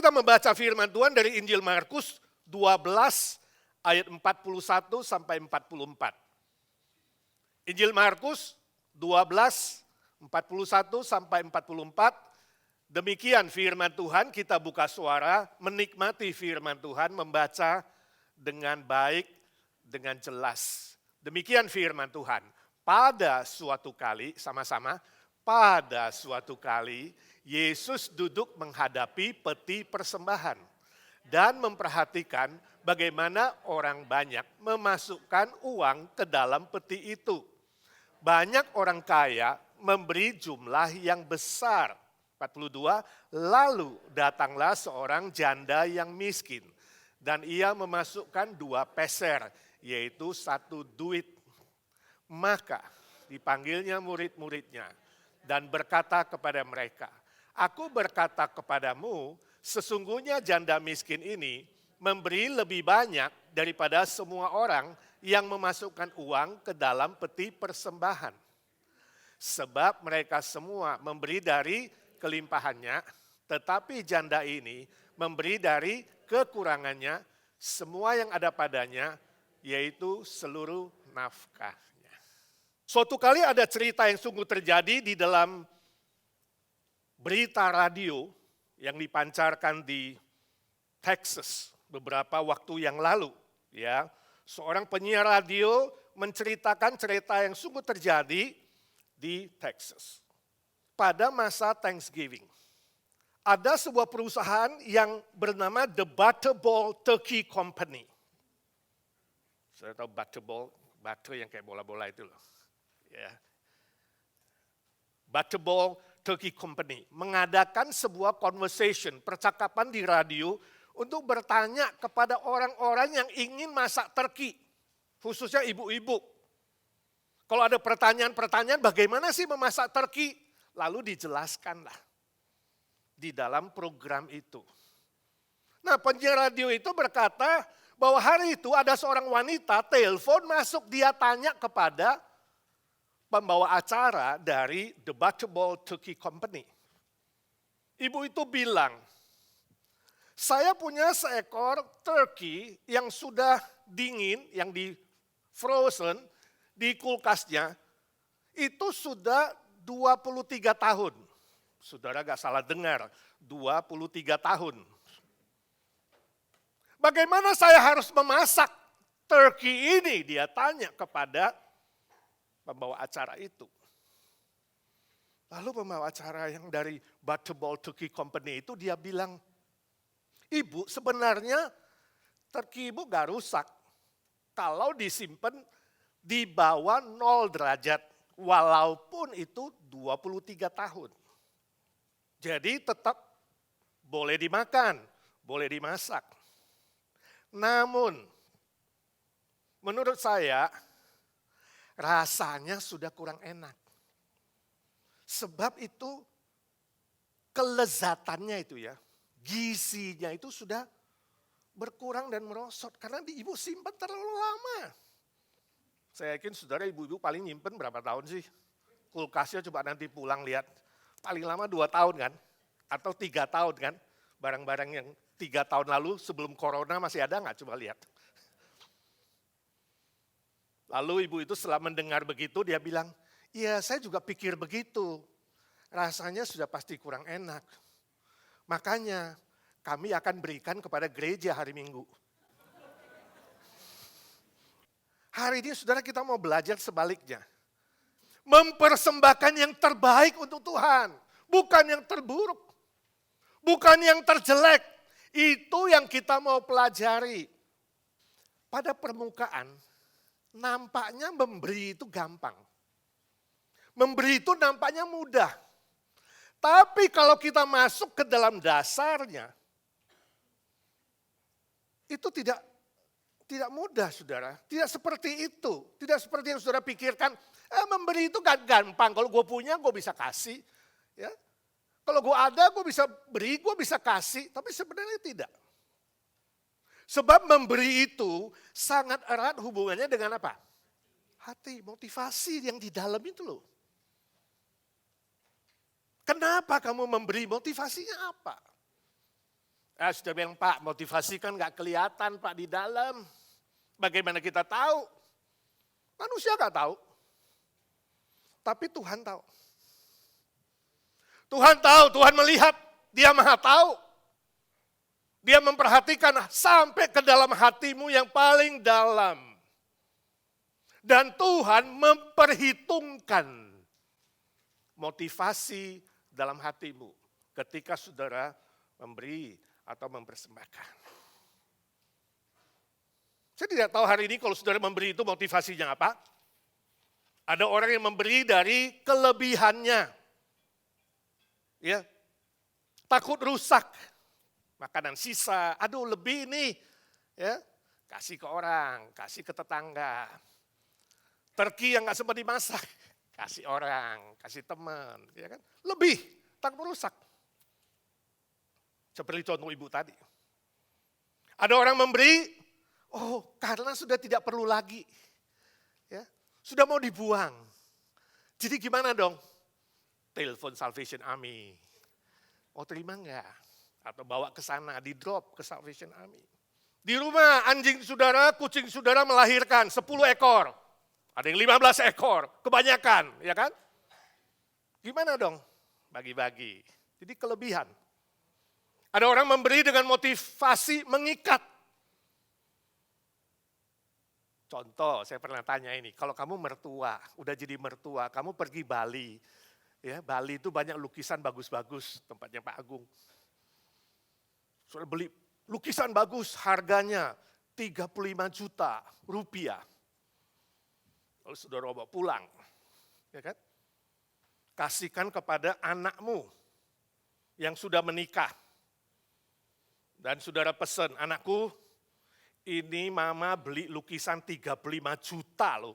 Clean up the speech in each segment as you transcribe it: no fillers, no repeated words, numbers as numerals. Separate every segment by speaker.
Speaker 1: kita membaca firman Tuhan dari Injil Markus 12 ayat 41 sampai 44. Injil Markus 12, 41 sampai 44. Demikian firman Tuhan, kita buka suara, menikmati firman Tuhan, membaca dengan baik, dengan jelas. Demikian firman Tuhan. Pada suatu kali, sama-sama, pada suatu kali, Yesus duduk menghadapi peti persembahan dan memperhatikan bagaimana orang banyak memasukkan uang ke dalam peti itu. Banyak orang kaya memberi jumlah yang besar. 42, lalu datanglah seorang janda yang miskin dan ia memasukkan 2 peser, yaitu 1 duit. Maka dipanggilnya murid-muridnya dan berkata kepada mereka, aku berkata kepadamu, sesungguhnya janda miskin ini memberi lebih banyak daripada semua orang yang memasukkan uang ke dalam peti persembahan. Sebab mereka semua memberi dari kelimpahannya, tetapi janda ini memberi dari kekurangannya semua yang ada padanya, yaitu seluruh nafkahnya. Suatu kali ada cerita yang sungguh terjadi di dalam berita radio yang dipancarkan di Texas beberapa waktu yang lalu. Ya, seorang penyiar radio menceritakan cerita yang sungguh terjadi di Texas. Pada masa Thanksgiving, ada sebuah perusahaan yang bernama The Butterball Turkey Company. Saya tahu butterball, butter yang kayak bola-bola itu loh. Ya. Butterball Turkey Company mengadakan sebuah conversation, percakapan di radio untuk bertanya kepada orang-orang yang ingin masak turkey, khususnya ibu-ibu. Kalau ada pertanyaan-pertanyaan bagaimana sih memasak turkey? Lalu dijelaskanlah di dalam program itu. Nah, penyiar radio itu berkata bahwa hari itu ada seorang wanita telepon masuk, dia tanya kepada pembawa acara dari The Butterball Turkey Company. Ibu itu bilang, saya punya seekor turkey yang sudah dingin, yang di frozen, di kulkasnya, itu sudah 23 tahun. Saudara gak salah dengar, 23 tahun. Bagaimana saya harus memasak turkey ini? Dia tanya kepada pembawa acara itu. Lalu pembawa acara yang dari Butterball Turkey Company itu dia bilang, Ibu sebenarnya turkey ibu gak rusak. Kalau disimpan di bawah 0 derajat. Walaupun itu 23 tahun. Jadi tetap boleh dimakan, boleh dimasak. Namun, menurut saya, rasanya sudah kurang enak. Sebab itu kelezatannya itu ya, gizinya itu sudah berkurang dan merosot. Karena ibu simpan terlalu lama. Saya yakin saudara ibu-ibu paling nyimpen berapa tahun sih? Kulkasnya coba nanti pulang lihat. Paling lama 2 tahun kan? Atau 3 tahun kan? Barang-barang yang 3 tahun lalu sebelum corona masih ada nggak? Coba lihat. Lalu ibu itu setelah mendengar begitu dia bilang, iya saya juga pikir begitu. Rasanya sudah pasti kurang enak. Makanya kami akan berikan kepada gereja hari Minggu. Hari ini saudara kita mau belajar sebaliknya. Mempersembahkan yang terbaik untuk Tuhan. Bukan yang terburuk. Bukan yang terjelek. Itu yang kita mau pelajari. Pada permukaan, nampaknya memberi itu gampang. Memberi itu nampaknya mudah. Tapi kalau kita masuk ke dalam dasarnya, itu tidak mudah saudara. Tidak seperti itu. Tidak seperti yang saudara pikirkan, memberi itu gampang. Kalau gue punya gue bisa kasih. Ya. Kalau gue ada gue bisa beri, gue bisa kasih. Tapi sebenarnya tidak. Sebab memberi itu sangat erat hubungannya dengan apa? Hati, motivasi yang di dalam itu loh. Kenapa kamu memberi? Motivasinya apa? Sudah bilang, Pak, motivasi kan nggak kelihatan Pak di dalam. Bagaimana kita tahu? Manusia nggak tahu. Tapi Tuhan tahu. Tuhan tahu, Tuhan melihat, Dia Maha tahu. Dia memperhatikan sampai ke dalam hatimu yang paling dalam. Dan Tuhan memperhitungkan motivasi dalam hatimu ketika saudara memberi atau mempersembahkan. Saya tidak tahu hari ini kalau saudara memberi itu motivasinya apa. Ada orang yang memberi dari kelebihannya. Ya. Takut rusak. Makanan sisa, aduh lebih nih. Ya. Kasih ke orang, kasih ke tetangga. Terki yang gak sempat dimasak, kasih orang, kasih teman. Ya kan? Lebih, takut rusak. Seperti contoh ibu tadi. Ada orang memberi, karena sudah tidak perlu lagi. Ya, sudah mau dibuang. Jadi gimana dong? Telepon Salvation Army. Mau terima enggak? Atau bawa ke sana, di drop ke Salvation Army. Di rumah anjing saudara, kucing saudara melahirkan 10 ekor. Ada yang 15 ekor, kebanyakan, ya kan? Gimana dong? Bagi-bagi. Jadi kelebihan. Ada orang memberi dengan motivasi mengikat. Contoh, saya pernah tanya ini, kalau kamu mertua, udah jadi mertua, kamu pergi Bali. Ya, Bali itu banyak lukisan bagus-bagus, tempatnya Pak Agung. Sudah beli lukisan bagus, harganya 35 juta rupiah. Lalu saudara bawa pulang, ya kan? Kasihkan kepada anakmu yang sudah menikah. Dan saudara pesan, anakku, ini mama beli lukisan 35 juta loh.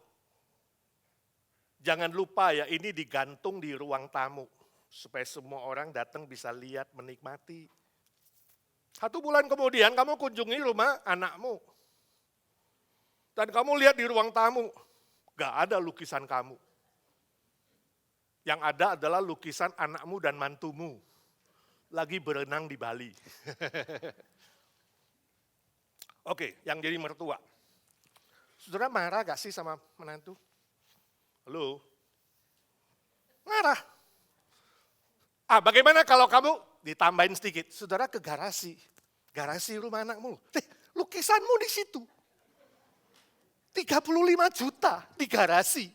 Speaker 1: Jangan lupa ya, ini digantung di ruang tamu. Supaya semua orang datang bisa lihat, menikmati. 1 bulan kemudian kamu kunjungi rumah anakmu. Dan kamu lihat di ruang tamu, gak ada lukisan kamu. Yang ada adalah lukisan anakmu dan mantumu. Lagi berenang di Bali. Oke, yang jadi mertua. Saudara marah gak sih sama menantu? Halo? Marah. Bagaimana kalau kamu ditambahin sedikit? Saudara ke garasi. Garasi rumah anakmu. Lukisanmu di situ. 35 juta di garasi.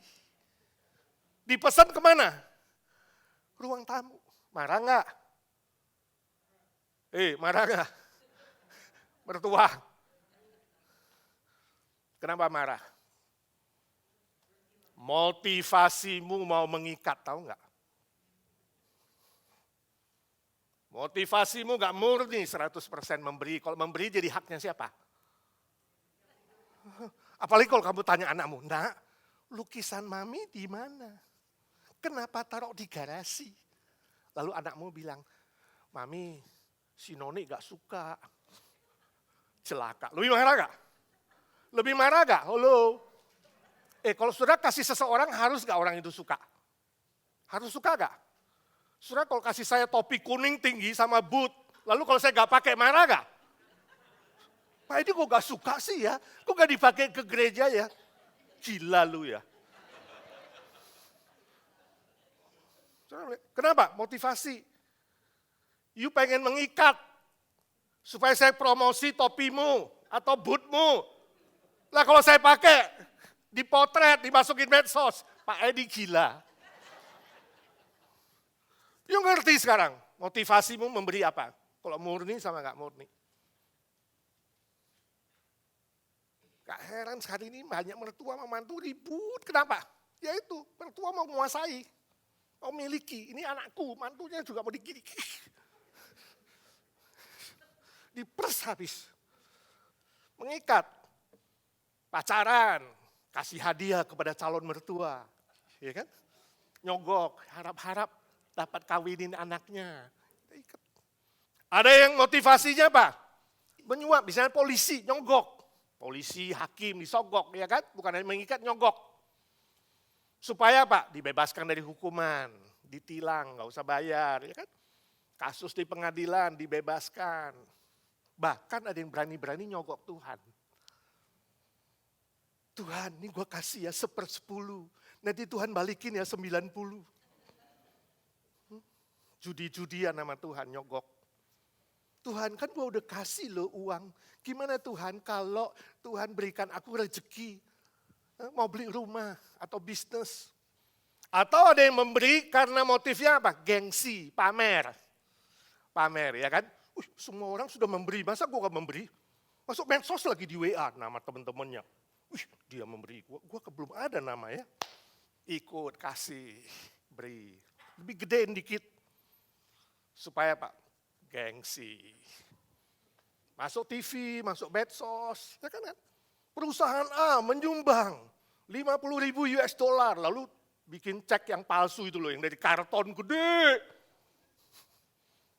Speaker 1: Dipesan kemana? Ruang tamu. Marah nggak? Marah nggak? Mertua. Kenapa marah? Motivasimu mau mengikat, tahu nggak? Motivasimu nggak murni 100% memberi. Kalau memberi jadi haknya siapa? Apalagi kalau kamu tanya anakmu, nak, lukisan mami di mana? Kenapa taruh di garasi? Lalu anakmu bilang, mami, si Noni gak suka. Celaka. Lebih marah gak? Lebih marah gak? Halo? Kalau saudara kasih seseorang, harus gak orang itu suka? Harus suka gak? Saudara kalau kasih saya topi kuning tinggi sama boot, lalu kalau saya gak pakai, marah gak? Pak ini kok gak suka sih ya? Kok gak dipakai ke gereja ya? Gila lu ya. Kenapa? Motivasi. You pengen mengikat. Supaya saya promosi topimu atau bootmu. Lah kalau saya pakai, dipotret, dimasukin medsos. Pak Edi gila. You ngerti sekarang, motivasimu memberi apa? Kalau murni sama gak murni. Gak heran sekali ini banyak mertua sama mantu ribut. Kenapa? Ya itu, mertua mau menguasai. Mau miliki, ini anakku, mantunya juga mau digigit. Diperes habis. Mengikat. Pacaran, kasih hadiah kepada calon mertua. Ya kan? Nyogok, harap-harap dapat kawinin anaknya. Ada yang motivasinya apa? Menyuap, misalnya polisi, nyogok. Polisi, hakim, disogok, ya kan? Bukan hanya mengikat, nyogok. Supaya apa? Dibebaskan dari hukuman, ditilang, nggak usah bayar, ya kan? Kasus di pengadilan dibebaskan. Bahkan ada yang berani-berani nyogok Tuhan. Tuhan, ini gue kasih ya 1/10. Nanti Tuhan balikin ya 90. Judi-judian sama Tuhan, nyogok. Tuhan, kan gue udah kasih lo uang. Gimana Tuhan kalau Tuhan berikan aku rezeki? Mau beli rumah atau bisnis. Atau ada yang memberi karena motifnya apa? Gengsi, pamer. Pamer ya kan? Semua orang sudah memberi, masa gue gak memberi? Masuk medsos lagi di WA nama teman-temannya. Dia memberi, gue belum ada nama ya. Ikut, kasih, beri. Lebih gedein dikit. Supaya apa? Gengsi. Masuk TV, masuk medsos. Ya kan? Perusahaan A menyumbang 50.000 US dollar. Lalu bikin cek yang palsu itu loh, yang dari karton gede.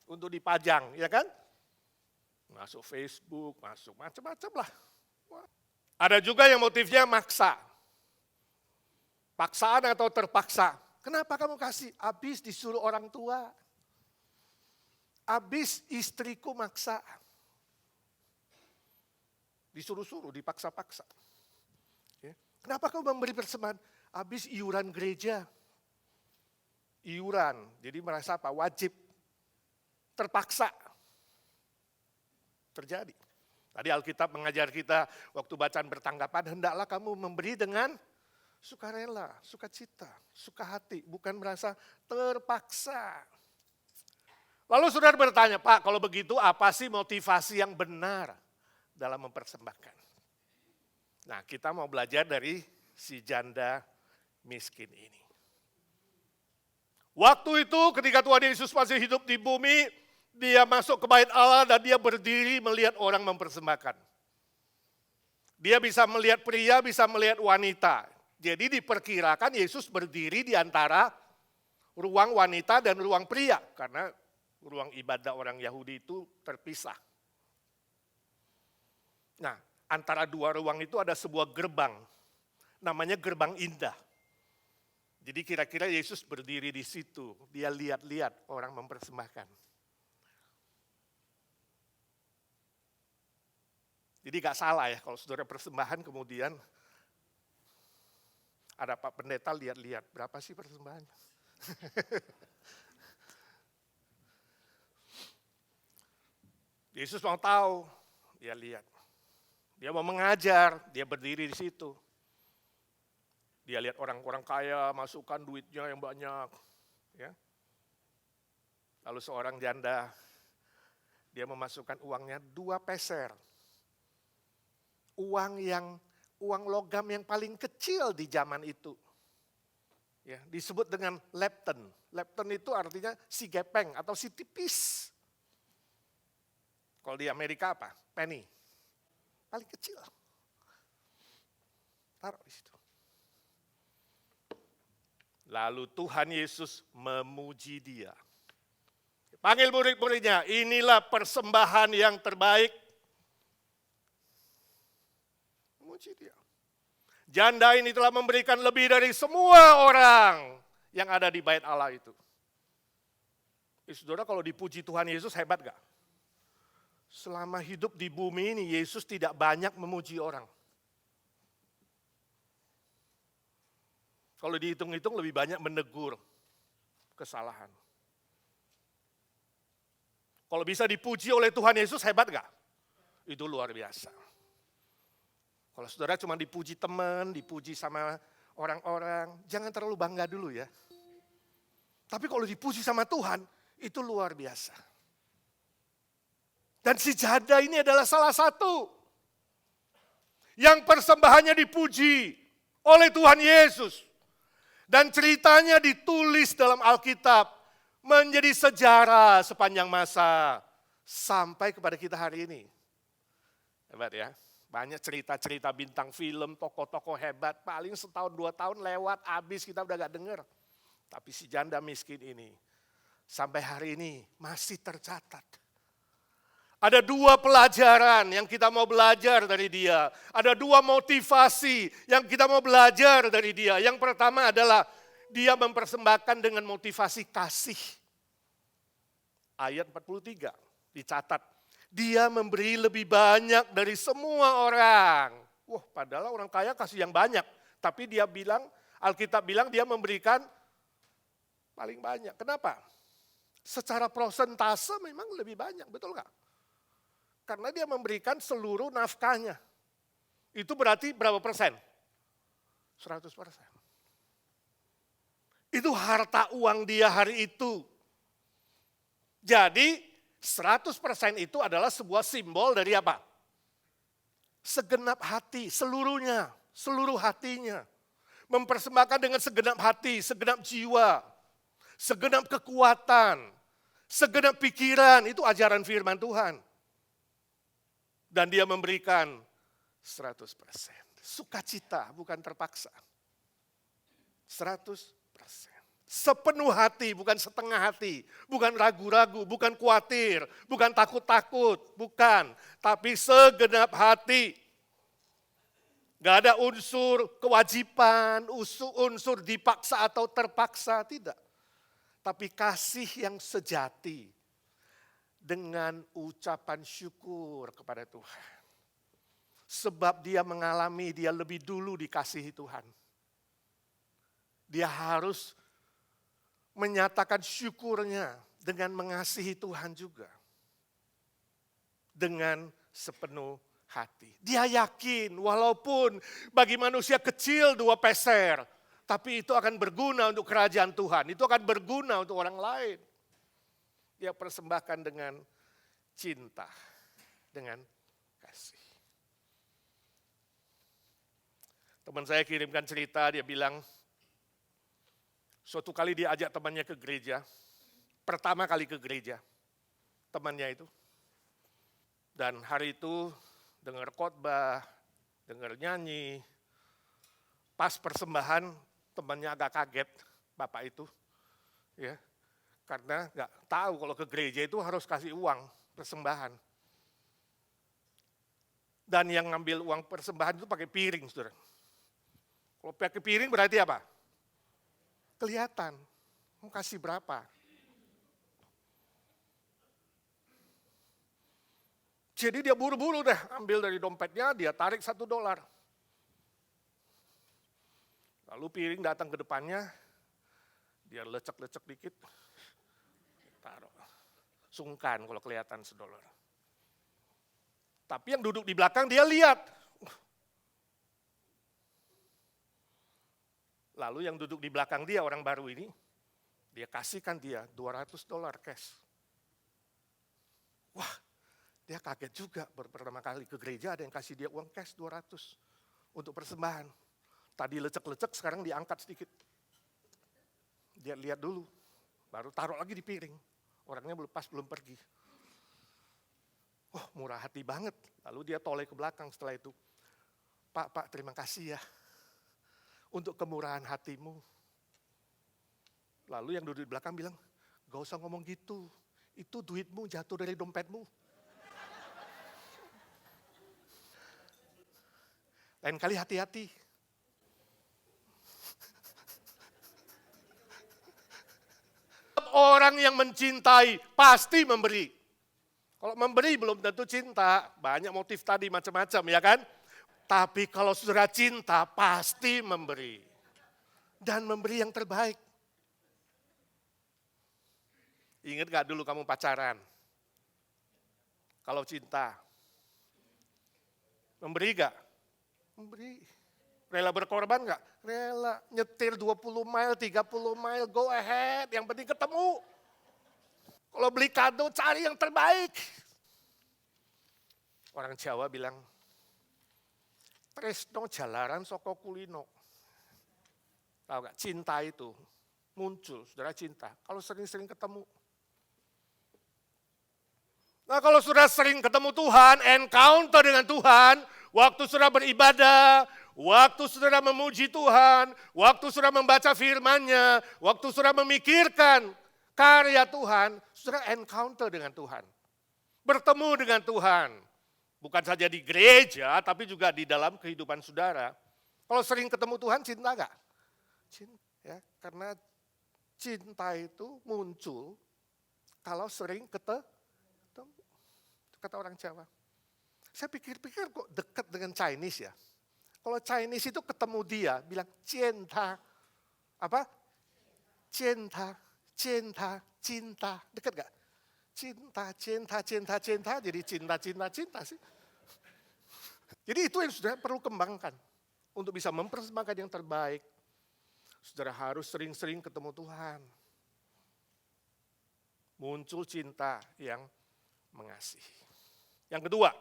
Speaker 1: Untuk dipajang, ya kan? Masuk Facebook, masuk macam-macam lah. Ada juga yang motifnya maksa. Paksaan atau terpaksa. Kenapa kamu kasih? Habis disuruh orang tua. Habis istriku maksa. Disuruh-suruh, dipaksa-paksa. Kenapa kamu memberi persembahan? Habis iuran gereja. Iuran, jadi merasa apa? Wajib. Terpaksa. Terjadi. Tadi Alkitab mengajar kita waktu bacaan bertanggapan, hendaklah kamu memberi dengan sukarela, sukacita, suka hati, bukan merasa terpaksa. Lalu saudara bertanya, Pak kalau begitu apa sih motivasi yang benar dalam mempersembahkan? Nah kita mau belajar dari si janda miskin ini. Waktu itu ketika Tuhan Yesus masih hidup di bumi, dia masuk ke bait Allah dan dia berdiri melihat orang mempersembahkan. Dia bisa melihat pria, bisa melihat wanita. Jadi diperkirakan Yesus berdiri di antara ruang wanita dan ruang pria. Karena ruang ibadah orang Yahudi itu terpisah. Nah, antara dua ruang itu ada sebuah gerbang. Namanya gerbang indah. Jadi kira-kira Yesus berdiri di situ. Dia lihat-lihat orang mempersembahkan. Jadi gak salah ya kalau saudara persembahan kemudian ada Pak Pendeta lihat-lihat berapa sih persembahan. Yesus mau tahu, dia lihat. Dia mau mengajar, dia berdiri di situ. Dia lihat orang-orang kaya masukkan duitnya yang banyak. Ya. Lalu seorang janda, dia memasukkan uangnya 2 peser. Uang logam yang paling kecil di zaman itu. Ya, disebut dengan lepton. Lepton itu artinya si gepeng atau si tipis. Kalau di Amerika apa? Penny. Paling kecil. Taruh di situ. Lalu Tuhan Yesus memuji dia. Panggil murid-muridnya, inilah persembahan yang terbaik. Memuji dia. Janda ini telah memberikan lebih dari semua orang yang ada di bait Allah itu. Saudara kalau dipuji Tuhan Yesus hebat gak? Selama hidup di bumi ini Yesus tidak banyak memuji orang. Kalau dihitung-hitung lebih banyak menegur kesalahan. Kalau bisa dipuji oleh Tuhan Yesus hebat gak? Itu luar biasa. Kalau saudara cuma dipuji teman, dipuji sama orang-orang, jangan terlalu bangga dulu ya. Tapi kalau dipuji sama Tuhan, itu luar biasa. Dan si janda ini adalah salah satu yang persembahannya dipuji oleh Tuhan Yesus. Dan ceritanya ditulis dalam Alkitab menjadi sejarah sepanjang masa sampai kepada kita hari ini. Hebat ya. Banyak cerita-cerita bintang film, tokoh-tokoh hebat, paling setahun 2 tahun lewat, habis kita udah gak dengar. Tapi si janda miskin ini, sampai hari ini masih tercatat. Ada 2 pelajaran yang kita mau belajar dari dia. Ada 2 motivasi yang kita mau belajar dari dia. Yang pertama adalah dia mempersembahkan dengan motivasi kasih. Ayat 43 dicatat. Dia memberi lebih banyak dari semua orang. Wah, padahal orang kaya kasih yang banyak. Tapi dia bilang, Alkitab bilang dia memberikan paling banyak. Kenapa? Secara prosentase memang lebih banyak, betul nggak? Karena dia memberikan seluruh nafkahnya. Itu berarti berapa persen? 100%. Itu harta uang dia hari itu. Jadi 100% itu adalah sebuah simbol dari apa? Segenap hati, seluruhnya, seluruh hatinya. Mempersembahkan dengan segenap hati, segenap jiwa, segenap kekuatan, segenap pikiran, itu ajaran firman Tuhan. Dan dia memberikan 100%. Sukacita, bukan terpaksa. 100%. Sepenuh hati, bukan setengah hati. Bukan ragu-ragu, bukan khawatir, bukan takut-takut, bukan. Tapi segenap hati. Gak ada unsur kewajiban, unsur dipaksa atau terpaksa, tidak. Tapi kasih yang sejati dengan ucapan syukur kepada Tuhan. Sebab dia mengalami, dia lebih dulu dikasihi Tuhan. Dia harus menyatakan syukurnya dengan mengasihi Tuhan juga. Dengan sepenuh hati. Dia yakin walaupun bagi manusia kecil 2 peser, tapi itu akan berguna untuk kerajaan Tuhan. Itu akan berguna untuk orang lain. Dia persembahkan dengan cinta, dengan kasih. Teman saya kirimkan cerita, dia bilang, suatu kali dia ajak temannya ke gereja, pertama kali ke gereja, temannya itu. Dan hari itu dengar khotbah, dengar nyanyi, pas persembahan temannya agak kaget, bapak itu. Ya, karena nggak tahu kalau ke gereja itu harus kasih uang persembahan. Dan yang ngambil uang persembahan itu pakai piring, saudara. Kalau pakai piring berarti apa? Kelihatan, mau kasih berapa. Jadi dia buru-buru deh, ambil dari dompetnya, dia tarik $1. Lalu piring datang ke depannya, dia lecek-lecek dikit, taruh. Sungkan kalau kelihatan $1. Tapi yang duduk di belakang dia lihat. Lalu yang duduk di belakang dia, orang baru ini, dia kasihkan dia $200 cash. Wah, dia kaget juga, pertama kali ke gereja ada yang kasih dia uang cash 200 untuk persembahan. Tadi lecek-lecek, sekarang diangkat sedikit. Dia lihat dulu, baru taruh lagi di piring. Orangnya belum pergi. Oh, murah hati banget. Lalu dia toleh ke belakang setelah itu. Pak, terima kasih ya untuk kemurahan hatimu. Lalu yang duduk di belakang bilang, gak usah ngomong gitu, itu duitmu jatuh dari dompetmu. Lain kali hati-hati. Orang yang mencintai pasti memberi. Kalau memberi belum tentu cinta, banyak motif tadi macam-macam ya kan. Tapi kalau saudara cinta pasti memberi. Dan memberi yang terbaik. Ingat gak dulu kamu pacaran? Kalau cinta. Memberi gak? Memberi. Rela berkorban gak? Rela. Nyetir 20 mile, 30 mile, go ahead. Yang penting ketemu. Kalau beli kado cari yang terbaik. Orang Jawa bilang, tresno jalaran soko kulino. Tahu gak? Cinta itu muncul, saudara cinta. Kalau sering-sering ketemu. Nah kalau sudah sering ketemu Tuhan, encounter dengan Tuhan, waktu sudah beribadah, waktu saudara memuji Tuhan, waktu saudara membaca firman-Nya, waktu saudara memikirkan karya Tuhan, saudara encounter dengan Tuhan. Bertemu dengan Tuhan. Bukan saja di gereja, tapi juga di dalam kehidupan saudara. Kalau sering ketemu Tuhan, cinta gak? Cinta, ya, karena cinta itu muncul kalau sering ketemu. kata orang Jawa. Saya pikir-pikir kok dekat dengan Chinese ya. Kalau Chinese itu ketemu dia, bilang cinta. Apa? Cinta, cinta, cinta. Dekat gak? Cinta, cinta, cinta, cinta. Jadi cinta, cinta, cinta sih. Jadi itu yang saudara perlu kembangkan. Untuk bisa mempersembahkan yang terbaik. Saudara harus sering-sering ketemu Tuhan. Muncul cinta yang mengasihi. Yang kedua,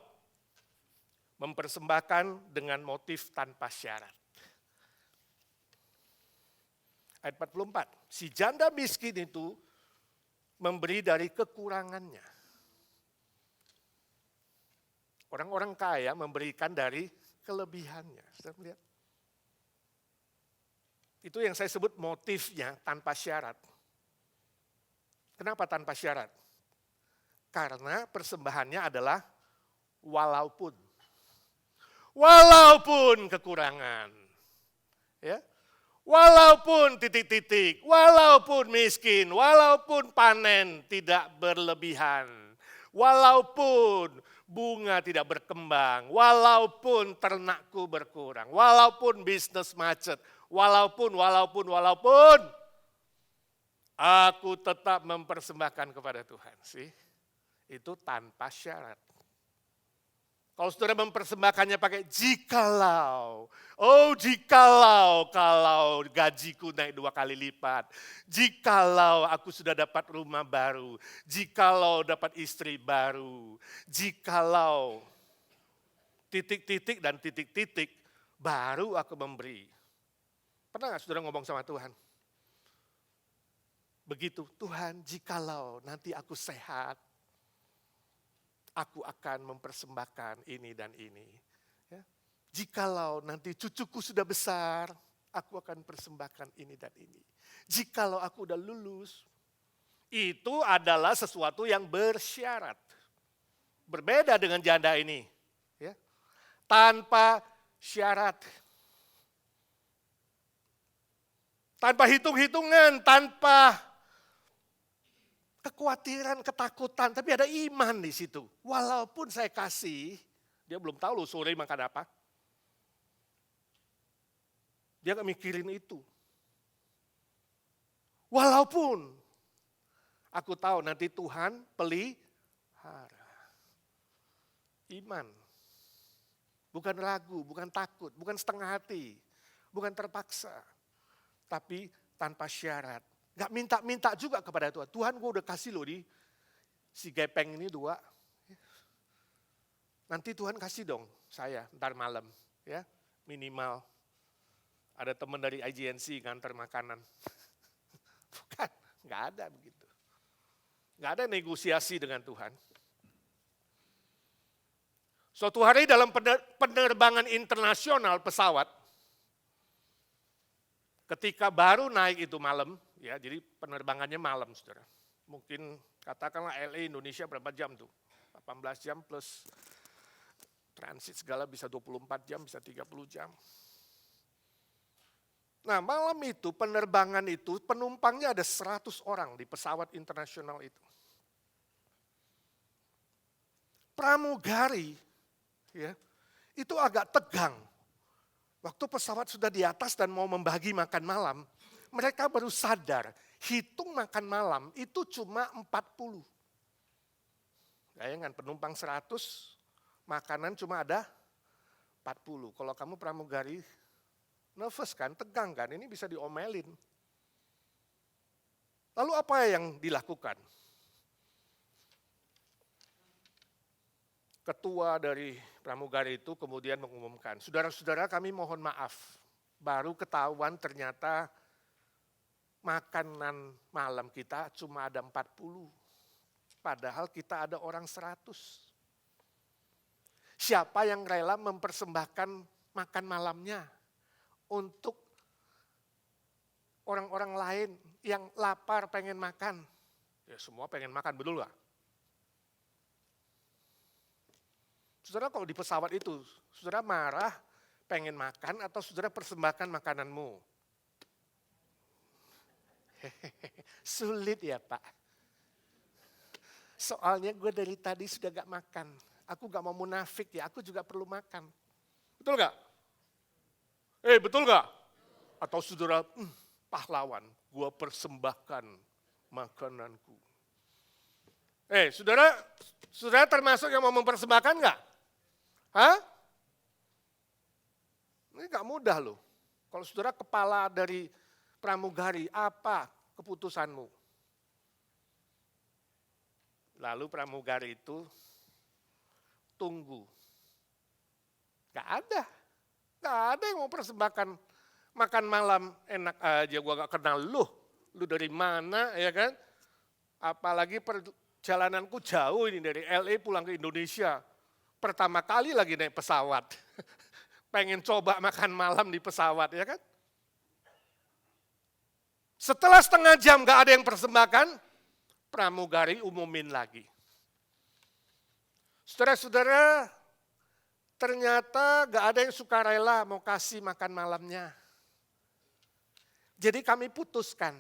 Speaker 1: mempersembahkan dengan motif tanpa syarat. Ayat 44, si janda miskin itu memberi dari kekurangannya. Orang-orang kaya memberikan dari kelebihannya. Sudah melihat? Itu yang saya sebut motifnya tanpa syarat. Kenapa tanpa syarat? Karena persembahannya adalah walaupun kekurangan. Ya. Walaupun titik-titik, walaupun miskin, walaupun panen tidak berlebihan, walaupun bunga tidak berkembang, walaupun ternakku berkurang, walaupun bisnis macet, walaupun, aku tetap mempersembahkan kepada Tuhan. Sih, itu tanpa syarat. Kalau saudara mempersembahkannya pakai jikalau, kalau gajiku naik 2 kali lipat, jikalau aku sudah dapat rumah baru, jikalau dapat istri baru, jikalau titik-titik dan titik-titik baru aku memberi. Pernah gak saudara ngomong sama Tuhan? Begitu, Tuhan jikalau nanti aku sehat, aku akan mempersembahkan ini dan ini. Ya. Jikalau nanti cucuku sudah besar, aku akan persembahkan ini dan ini. Jikalau aku udah lulus, itu adalah sesuatu yang bersyarat. Berbeda dengan janda ini. Ya. Tanpa syarat. Tanpa hitung-hitungan, tanpa kekhawatiran, ketakutan, tapi ada iman di situ. Walaupun saya kasih, dia belum tahu loh sore makan apa. Dia gak mikirin itu. Walaupun aku tahu nanti Tuhan pelihara. Iman. Bukan ragu, bukan takut, bukan setengah hati, bukan terpaksa. Tapi tanpa syarat. Gak minta-minta juga kepada Tuhan. Tuhan gue udah kasih loh di si gepeng ini 2. Nanti Tuhan kasih dong saya ntar malam. Ya minimal. Ada teman dari IGNC ngantar makanan. Bukan, gak ada begitu. Gak ada negosiasi dengan Tuhan. Suatu hari dalam penerbangan internasional pesawat, ketika baru naik itu malam, ya, jadi penerbangannya malam, saudara. Mungkin katakanlah LA Indonesia berapa jam tuh? 18 jam plus transit segala bisa 24 jam, bisa 30 jam. Nah malam itu penerbangan itu penumpangnya ada 100 orang di pesawat internasional itu. Pramugari ya, itu agak tegang. Waktu pesawat sudah di atas dan mau membagi makan malam, mereka baru sadar, hitung makan malam itu cuma 40. Bayangkan penumpang 100, makanan cuma ada 40. Kalau kamu pramugari, nervous kan, tegang kan, ini bisa diomelin. Lalu apa yang dilakukan? Ketua dari pramugari itu kemudian mengumumkan, saudara-saudara kami mohon maaf, baru ketahuan ternyata makanan malam kita cuma ada 40, padahal kita ada orang 100. Siapa yang rela mempersembahkan makan malamnya untuk orang-orang lain yang lapar pengen makan? Ya semua pengen makan, betul gak? Saudara kalau di pesawat itu, saudara marah pengen makan atau saudara persembahkan makananmu? Sulit ya Pak. Soalnya gue dari tadi sudah gak makan. Aku gak mau munafik ya, aku juga perlu makan. Betul gak? Betul gak? Atau saudara, pahlawan, gue persembahkan makananku. Saudara termasuk yang mau mempersembahkan gak? Hah? Ini gak mudah loh. Kalau saudara kepala dari pramugari, apa keputusanmu? Lalu pramugari itu tunggu. Gak ada yang mau persembahkan makan malam, enak aja gua gak kenal lu dari mana ya kan? Apalagi perjalananku jauh ini dari LA pulang ke Indonesia. Pertama kali lagi naik pesawat. Pengen coba makan malam di pesawat ya kan? Setelah setengah jam gak ada yang persembahkan, pramugari umumin lagi. Saudara-saudara, ternyata gak ada yang sukarela mau kasih makan malamnya. Jadi kami putuskan,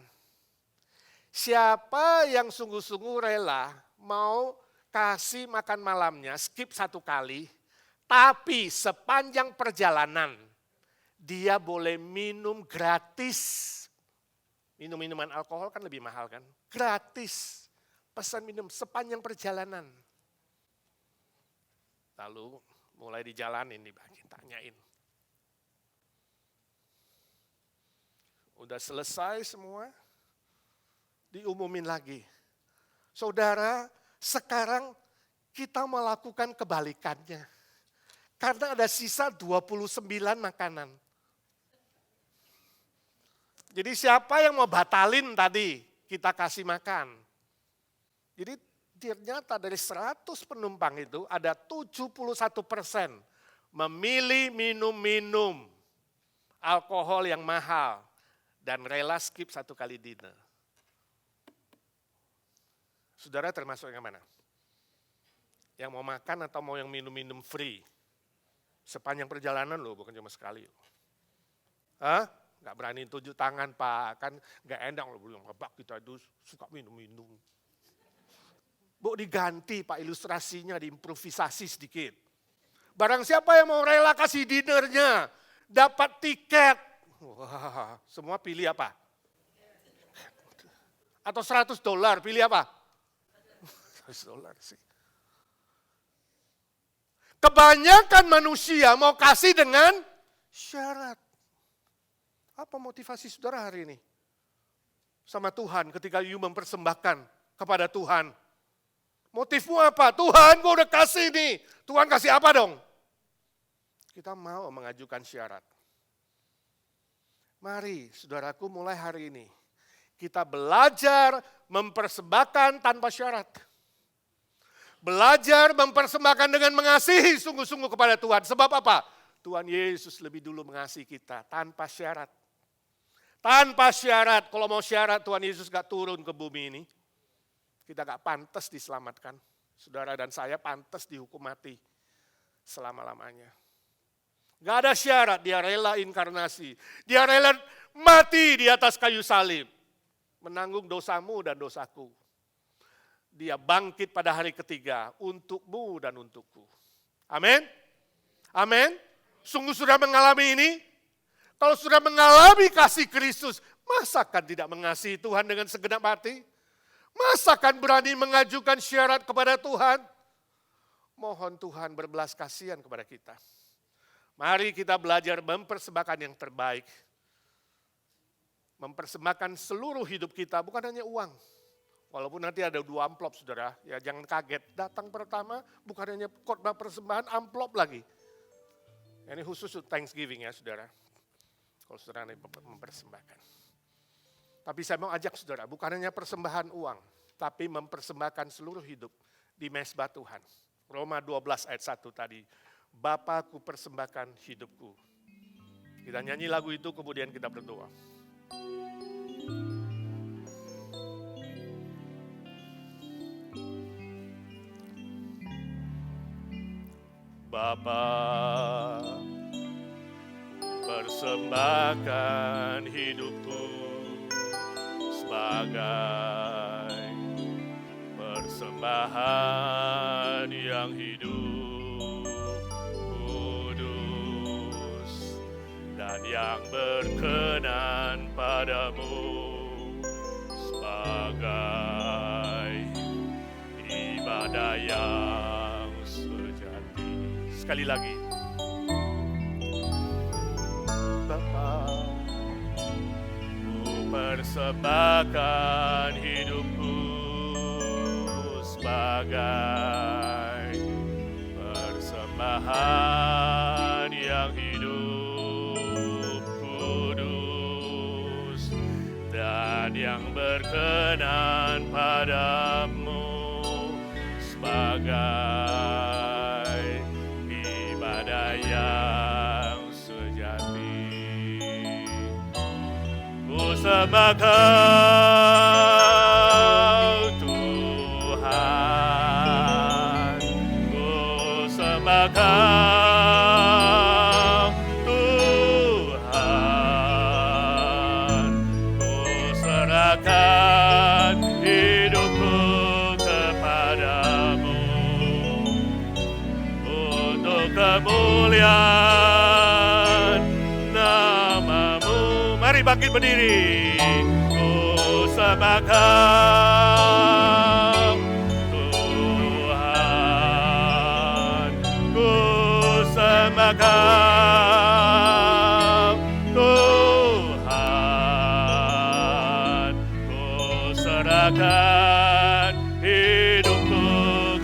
Speaker 1: siapa yang sungguh-sungguh rela mau kasih makan malamnya, skip 1 kali, tapi sepanjang perjalanan dia boleh minum gratis. Minum-minuman alkohol kan lebih mahal kan? Gratis. Pesan minum sepanjang perjalanan. Lalu mulai dijalanin dibagi, tanyain. Udah selesai semua, diumumin lagi. Saudara, sekarang kita melakukan kebalikannya. Karena ada sisa 29 makanan. Jadi siapa yang mau batalin tadi kita kasih makan. Jadi ternyata dari 100 penumpang itu ada 71% memilih minum-minum alkohol yang mahal dan rela skip 1 kali dinner. Saudara termasuk yang mana? Yang mau makan atau mau yang minum-minum free? Sepanjang perjalanan loh, bukan cuma sekali. Hah? Gak berani tunjuk tangan Pak, kan gak enak loh bilang, Pak kita itu suka minum-minum. Bu diganti Pak ilustrasinya, diimprovisasi sedikit. Barang siapa yang mau rela kasih dinernya, dapat tiket. Wah, semua pilih apa? Atau $100, pilih apa? $100 sih. Kebanyakan manusia mau kasih dengan syarat. Apa motivasi saudara hari ini? Sama Tuhan ketika you mempersembahkan kepada Tuhan. Motifmu apa? Tuhan gue udah kasih nih. Tuhan kasih apa dong? Kita mau mengajukan syarat. Mari saudaraku mulai hari ini. Kita belajar mempersembahkan tanpa syarat. Belajar mempersembahkan dengan mengasihi sungguh-sungguh kepada Tuhan. Sebab apa? Tuhan Yesus lebih dulu mengasihi kita tanpa syarat. Tanpa syarat, kalau mau syarat Tuhan Yesus gak turun ke bumi ini. Kita gak pantas diselamatkan. Saudara dan saya pantas dihukum mati selama-lamanya. Gak ada syarat, dia rela inkarnasi. Dia rela mati di atas kayu salib. Menanggung dosamu dan dosaku. Dia bangkit pada hari ketiga untukmu dan untukku. Amin? Amin? Sungguh sudah mengalami ini? Kalau sudah mengalami kasih Kristus, masakan tidak mengasihi Tuhan dengan segenap hati? Masakan berani mengajukan syarat kepada Tuhan? Mohon Tuhan berbelas kasihan kepada kita. Mari kita belajar mempersembahkan yang terbaik. Mempersembahkan seluruh hidup kita, bukan hanya uang. Walaupun nanti ada 2 amplop saudara, ya jangan kaget. Datang pertama bukan hanya khotbah persembahan, amplop lagi. Ini khusus Thanksgiving ya saudara. Kalau saudara mempersembahkan. Tapi saya mau ajak saudara, bukan hanya persembahan uang, tapi mempersembahkan seluruh hidup di mezbah Tuhan. Roma 12 ayat 1 tadi, Bapa ku persembahkan hidupku. Kita nyanyi lagu itu kemudian kita berdoa. Bapa, persembahkan hidupku sebagai persembahan persembahan yang hidup, kudus, dan yang berkenan padamu sebagai ibadah yang sejati. Sekali lagi, Bapa, ku persembahkan hidupku sebagai persembahan yang hidup, kudus, dan yang berkenan padamu sebagai ibadah yang sejati. Ku sembahkan Tuhan, ku sembahkan Tuhan, ku serahkan hidupku kepadamu untuk kemuliaan nama-Mu. Mari bangkit berdiri. Ku sembahkan Tuhan, ku sembahkan Tuhan, ku serahkan hidupku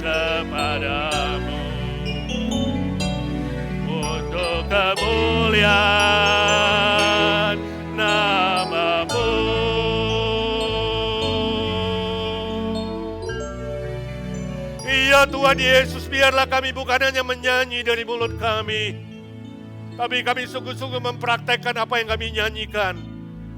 Speaker 1: kepadamu untuk kemuliaan nama-Mu. Iya Tuhan Yesus, biarlah kami bukan hanya menyanyi dari mulut kami, tapi kami sungguh-sungguh mempraktekkan apa yang kami nyanyikan.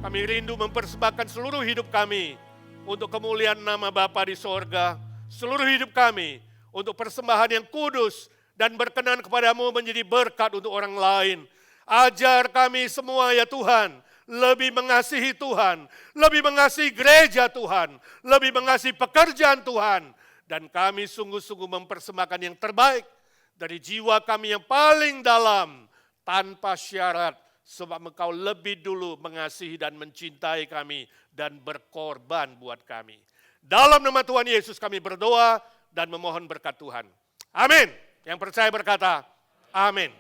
Speaker 1: Kami rindu mempersembahkan seluruh hidup kami untuk kemuliaan nama Bapa di sorga. Seluruh hidup kami untuk persembahan yang kudus dan berkenan kepadamu menjadi berkat untuk orang lain. Ajar kami semua ya Tuhan, lebih mengasihi Tuhan, lebih mengasihi gereja Tuhan, lebih mengasihi pekerjaan Tuhan. Dan kami sungguh-sungguh mempersembahkan yang terbaik dari jiwa kami yang paling dalam tanpa syarat, sebab Engkau lebih dulu mengasihi dan mencintai kami dan berkorban buat kami. Dalam nama Tuhan Yesus kami berdoa dan memohon berkat Tuhan. Amin. Yang percaya berkata, amin.